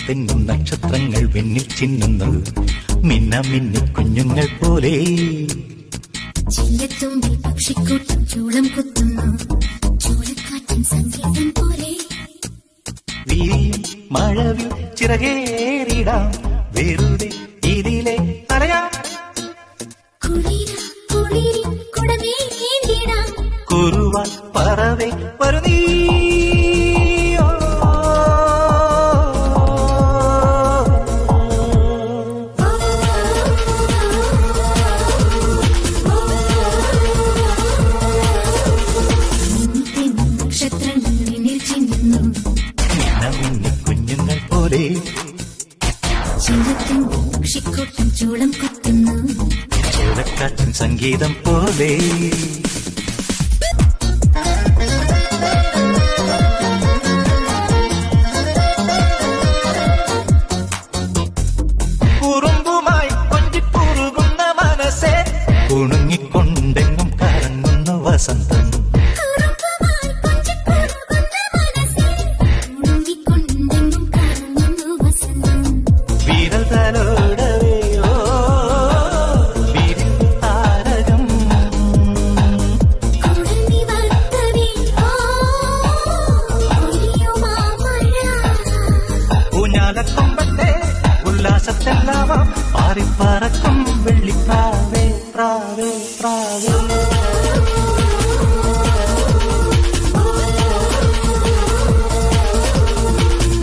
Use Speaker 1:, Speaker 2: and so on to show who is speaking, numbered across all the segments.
Speaker 1: മിന്നിത്തെന്നും നക്ഷത്രങ്ങൾ വെണ്ണിൽ ചിന്നുന്നു മിന്ന മിന്നി കുഞ്ഞുങ്ങൾ പോലെ
Speaker 2: ചില്ലത്തുമ്പിൽ പക്ഷിക്കൂട്ടം ചൂളം കുത്തുന്നു ചൂളക്കാറ്റിൻ സംഗീതം പോലെ
Speaker 1: വീരിയും മഴവിൽ ചിറകേറിടാം വെറുതെ ഇതിലെ തലയാ കുറുവാൻ പറവേ വരുന്നീ കുഞ്ഞുങ്ങൾ പോലെ
Speaker 2: പക്ഷിക്കൂട്ടം ചൂളം കുത്തുന്നു
Speaker 1: ചൂളക്കാറ്റിൻ സംഗീതം പോലെ കുറുമ്പുമായി കൊഞ്ചിപ്പുറുകുന്ന മനസ്സെ കുണുങ്ങിക്കൊണ്ടെങ്ങും കറങ്ങുന്നു വസന്തം ൂഞ്ഞാലക്കൊമ്പത്തെ ഉല്ലാസത്തെല്ലാവാം പാറിപ്പറക്കും വെള്ളിപ്രാവേ പ്രാവേ പ്രാവേ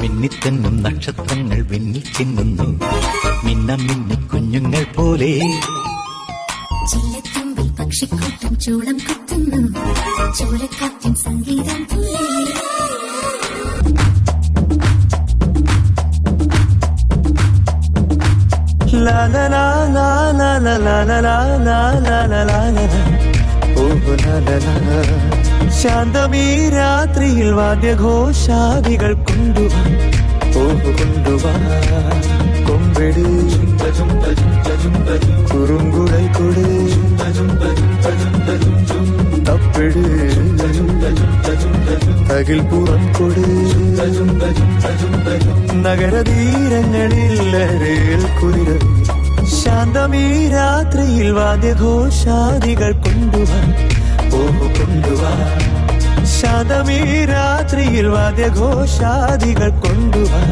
Speaker 1: മിന്നിത്തെന്നും നക്ഷത്രങ്ങൾ വെണ്ണിൽ ചിന്നുന്നു മിന്ന മിന്നി കുഞ്ഞുങ്ങൾ പോലെ
Speaker 2: ചില്ലത്തുമ്പിൽ പക്ഷിക്കൂട്ടം ചൂളം കുത്തുന്നു ചൂളക്കാറ്റിൻ സംഗീതം പോലെ
Speaker 3: la la la la la la la la la la la la la la oh la la la ശാന്തമീ രാത്രിയിൽ വാദ്യഘോഷാദികൾ കൊണ്ടുവാ കൊണ്ടുവാ കൊമ്പെടു കുറുങ്കുഴൽ കൊട് തപ്പെട് അകിൽ പുറം കൊട് നഗരതീരങ്ങളിൽ രേൽ കുതിര ശാന്തമീ രാത്രിയിൽ വാദ്യഘോഷാദികൾ കൊണ്ടുവാ കൊണ്ടുവാ ശാന്തമീ രാത്രിയിൽ വാദ്യഘോഷാദികൾ കൊണ്ടുവാ